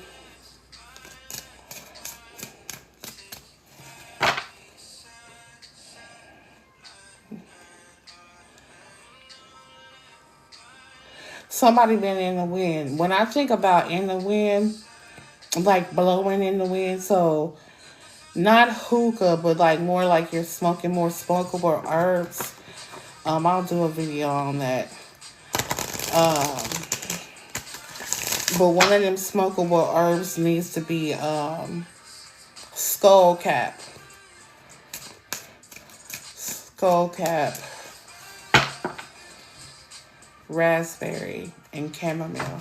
Somebody been in the wind. When I think about in the wind, like blowing in the wind, so not hookah, but like more like you're smoking more smokable herbs. I'll do a video on that. But one of them smokable herbs needs to be skullcap. Skullcap, raspberry, and chamomile.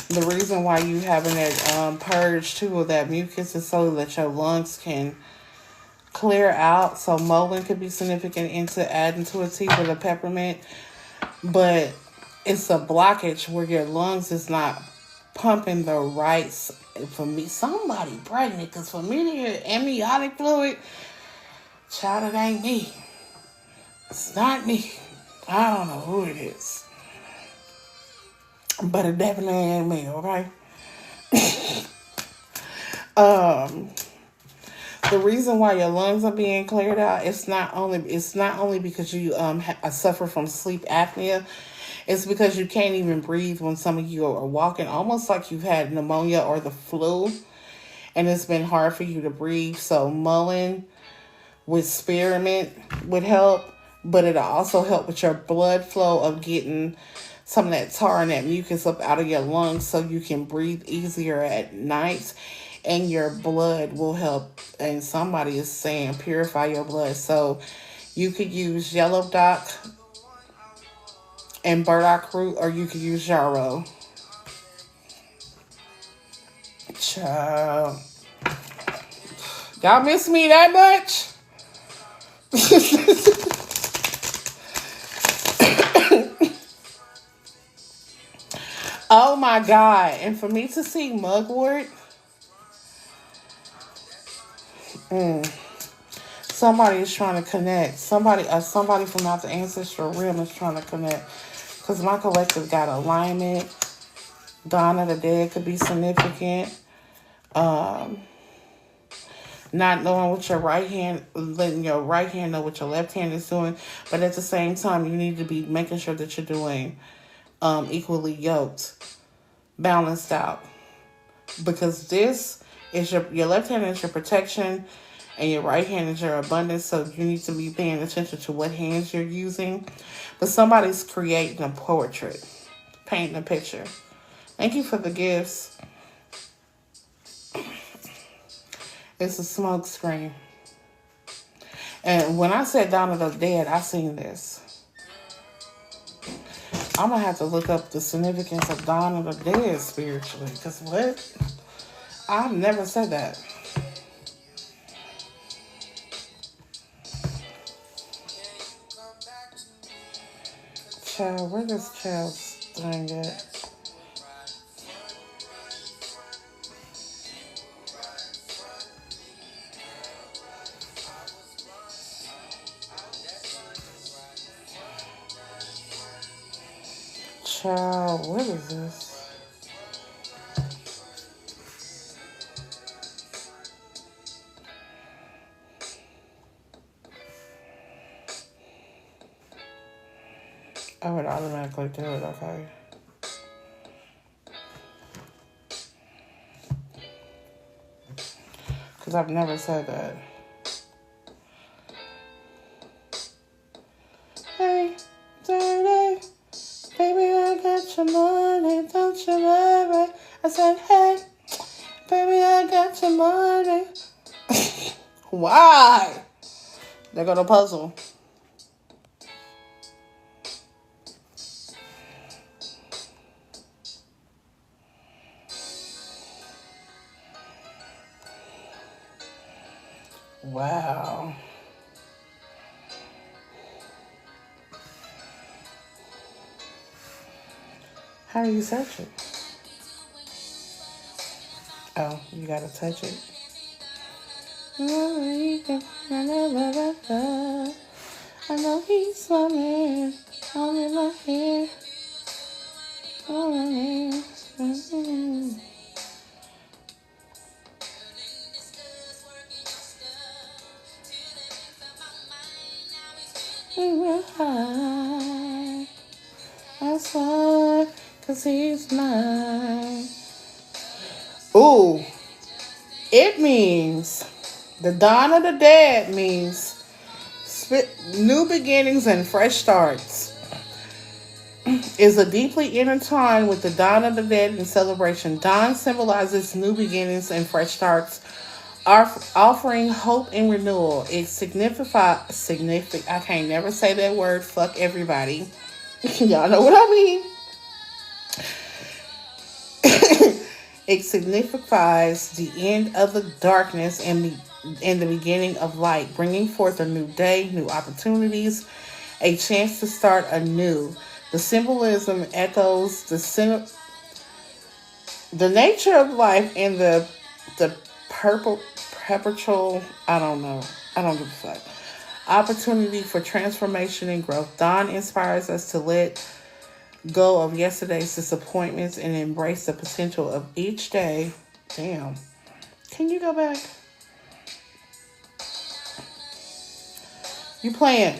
The reason why you having that purge too of that mucus is so that your lungs can clear out. So mullein could be significant into adding to a tea with a peppermint, but it's a blockage where your lungs is not pumping the right. For me, somebody pregnant, because for me to hear amniotic fluid, child, it ain't me. It's not me. I don't know who it is, but it definitely ain't me. Okay. The reason why your lungs are being cleared out, it's not only because you suffer from sleep apnea. It's because you can't even breathe when some of you are walking, almost like you've had pneumonia or the flu, and it's been hard for you to breathe. So mullein with spearmint would help, but it'll also help with your blood flow of getting some of that tar and that mucus up out of your lungs so you can breathe easier at night. And your blood will help, and somebody is saying purify your blood. So you could use yellow dock and burdock root, or you could use yarrow. Child. Y'all miss me that much? Oh my God. And for me to see mugwort, somebody is trying to connect. Somebody from out the ancestral realm is trying to connect. Because my collective got alignment. Dawn of the Dead could be significant. Um, Not knowing what your right hand, letting your right hand know what your left hand is doing. But at the same time, you need to be making sure that you're doing equally yoked, balanced out. Because this is your left hand is your protection and your right hand is your abundance. So you need to be paying attention to what hands you're using. But somebody's creating a portrait, painting a picture. Thank you for the gifts. It's a smoke screen. And when I said Dawn of the Dead, I seen this. I'm going to have to look up the significance of Dawn of the Dead spiritually. Because what? I've never said that. Child, where does child's thing at? Child, what is this? I would automatically do it, okay. Because I've never said that. Hey, dirty, baby, I got your money, don't you love it? I said, hey, baby, I got your money. Why? There go the puzzle. Wow. How do you search it? Oh, you gotta touch it. I know he's my man. I'm in my head. Oh, my man. We were high. That's why, 'cause he's mine. Ooh, it means the Dawn of the Dead means new beginnings and fresh starts. Is a deeply intertwined with the Dawn of the Dead in celebration. Dawn symbolizes new beginnings and fresh starts, offering hope and renewal. It significant. I can't never say that word. Fuck everybody. Y'all know what I mean. It signifies the end of the darkness and the beginning of light, bringing forth a new day, new opportunities, a chance to start anew. The symbolism echoes the nature of life and the perpetual. I don't know. I don't give a fuck. Opportunity for transformation and growth. Dawn inspires us to let go of yesterday's disappointments and embrace the potential of each day. Damn. Can you go back? You playing.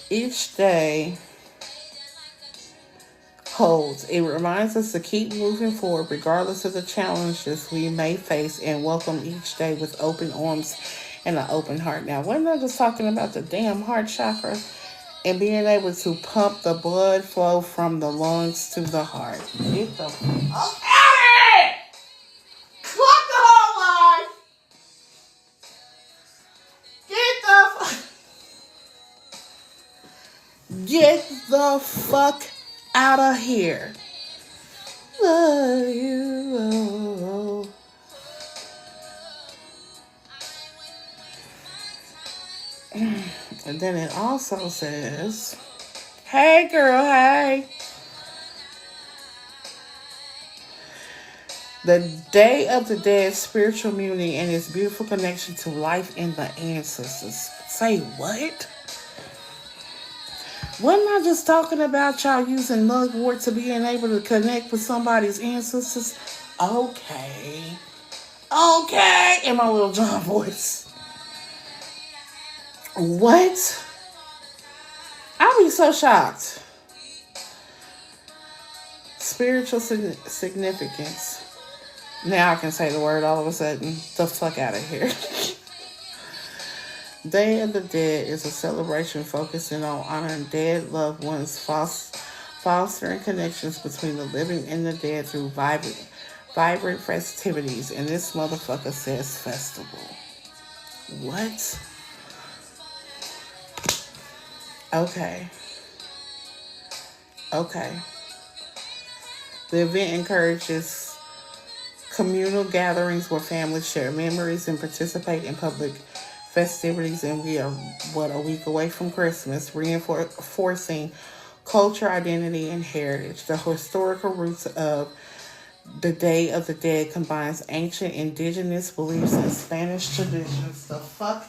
Each day holds. It reminds us to keep moving forward regardless of the challenges we may face and welcome each day with open arms and an open heart. Now, wasn't I just talking about the damn heart chakra? And being able to pump the blood flow from the lungs to the heart. Get the fuck out of here! Fuck the whole life! Get the fuck out of here. Love you. And then it also says, hey girl, hey. The Day of the Dead spiritual community and its beautiful connection to life and the ancestors. Say what? Wasn't I just talking about y'all using mugwort to being able to connect with somebody's ancestors? Okay. Okay. In my little John voice. What? I'll be so shocked. Spiritual significance. Now I can say the word all of a sudden. The fuck out of here. Day of the Dead is a celebration focusing on honoring dead loved ones, fostering connections between the living and the dead through vibrant festivities. And this motherfucker says festival. What? Okay. Okay. The event encourages communal gatherings where families share memories and participate in public festivities, and we are, a week away from Christmas, reinforcing culture, identity, and heritage. The historical roots of the Day of the Dead combines ancient indigenous beliefs and Spanish traditions. The fuck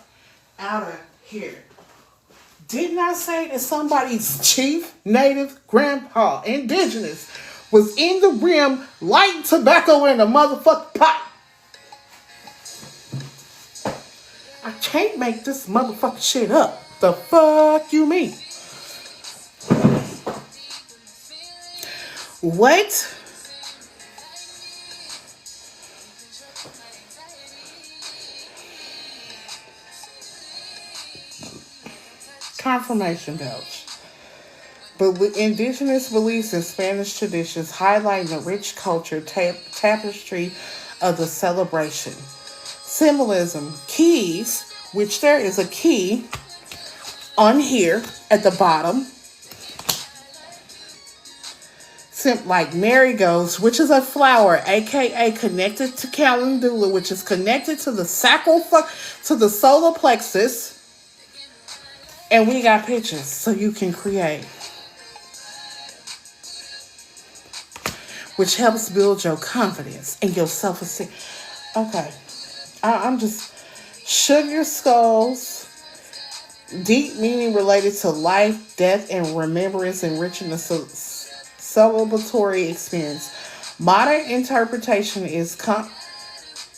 out of here. Didn't I say that somebody's chief, native, grandpa, indigenous, was in the rim lighting tobacco in a motherfucking pot? I can't make this motherfucking shit up. The fuck you mean? What? Confirmation belch. But with indigenous beliefs and Spanish traditions highlighting the rich culture tapestry of the celebration. Symbolism, keys, which there is a key on here at the bottom. Like marigolds, which is a flower, aka connected to calendula, which is connected to the to the solar plexus. And we got pictures so you can create, which helps build your confidence and your self-esteem. Okay. I'm just sugar skulls, deep meaning related to life, death, and remembrance, enriching the celebratory experience. Modern interpretation is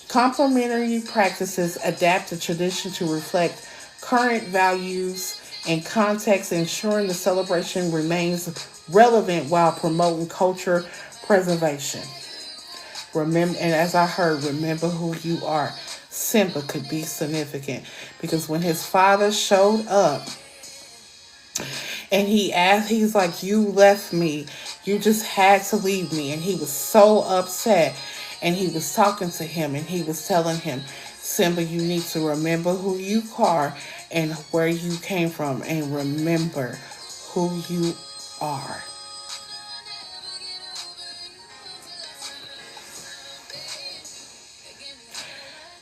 complementary practices adapt to tradition to reflect current values and context, ensuring the celebration remains relevant while promoting culture preservation. Remember, and as I heard, remember who you are. Simba could be significant because when his father showed up and he's like, you left me, you just had to leave me, and he was so upset, and he was talking to him and he was telling him, Simba, you need to remember who you are and where you came from, and remember who you are.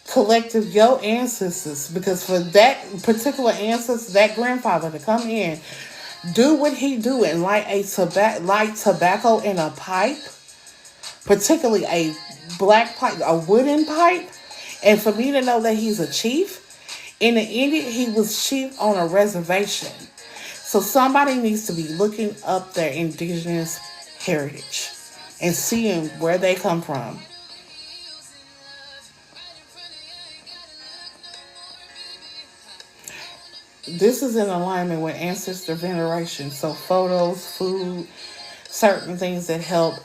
Collective, your ancestors, because for that particular ancestor, that grandfather to come in, do what he do and light tobacco in a pipe, particularly a black pipe, a wooden pipe, and for me to know that he's a chief, in the Indian, he was chief on a reservation. So somebody needs to be looking up their indigenous heritage and seeing where they come from. This is in alignment with ancestor veneration. So photos, food, certain things that help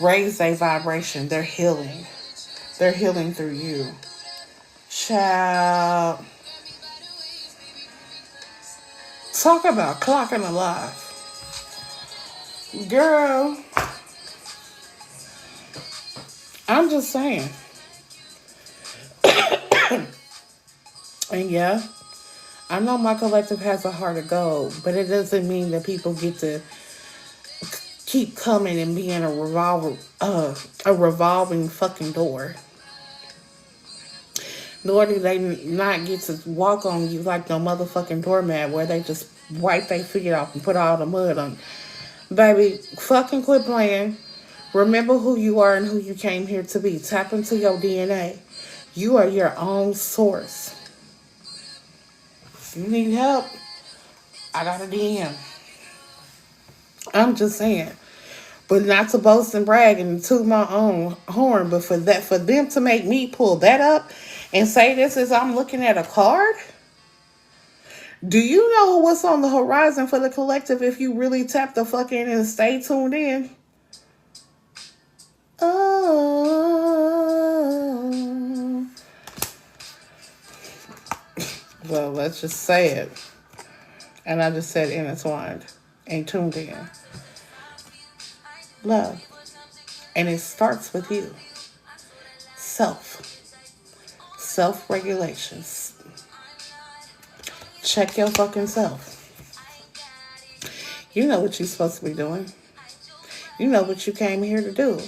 raise their vibration. They're healing. They're healing through you. Child. Talk about clocking alive. Girl. I'm just saying. And yeah. I know my collective has a heart of gold, but it doesn't mean that people get to keep coming and being a revolving fucking door. Nor do they not get to walk on you like no motherfucking doormat where they just wipe their feet off and put all the mud on. Baby, fucking quit playing. Remember who you are and who you came here to be. Tap into your DNA. You are your own source. If you need help, I got a DM. I'm just saying. But not to boast and brag and toot my own horn, but for them to make me pull that up and say this as I'm looking at a card. Do you know what's on the horizon for the collective if you really tap the fuck in and stay tuned in? Oh. Well, let's just say it. And I just said intertwined and tuned in. Love. And it starts with you. Self-regulations. Check your fucking self. You know what you're supposed to be doing. You know what you came here to do.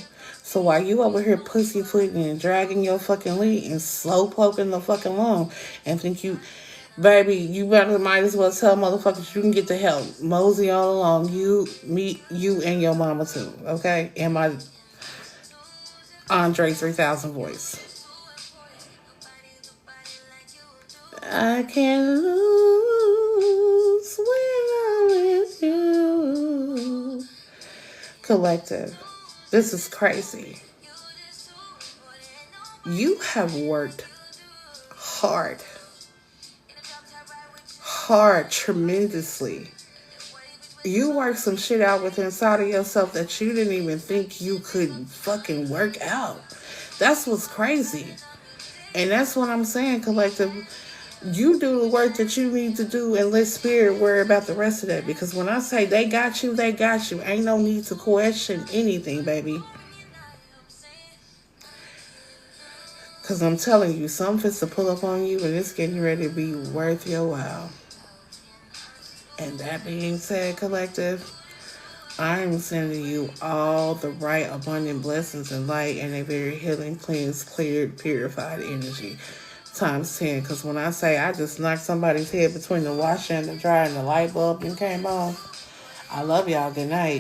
So while you over here pussyfooting and dragging your fucking lead and slow poking the fucking lawn and think you, baby, you might as well tell motherfuckers you can get the help. Mosey all along. You, me, you, and your mama too. Okay? And my Andre 3000 voice. I can't lose when I'm with you. Collective, this is crazy. You have worked hard, tremendously. You worked some shit out with inside of yourself that you didn't even think you could fucking work out. That's what's crazy. And that's what I'm saying, collective. You do the work that you need to do and let spirit worry about the rest of that. Because when I say they got you, they got you. Ain't no need to question anything, baby. Because I'm telling you, something's to pull up on you and it's getting ready to be worth your while. And that being said, collective, I am sending you all the right abundant blessings and light and a very healing, cleansed, cleared, purified energy. Times 10, because when I say I just knocked somebody's head between the washer and the dryer and the light bulb and came on, I love y'all. Good night.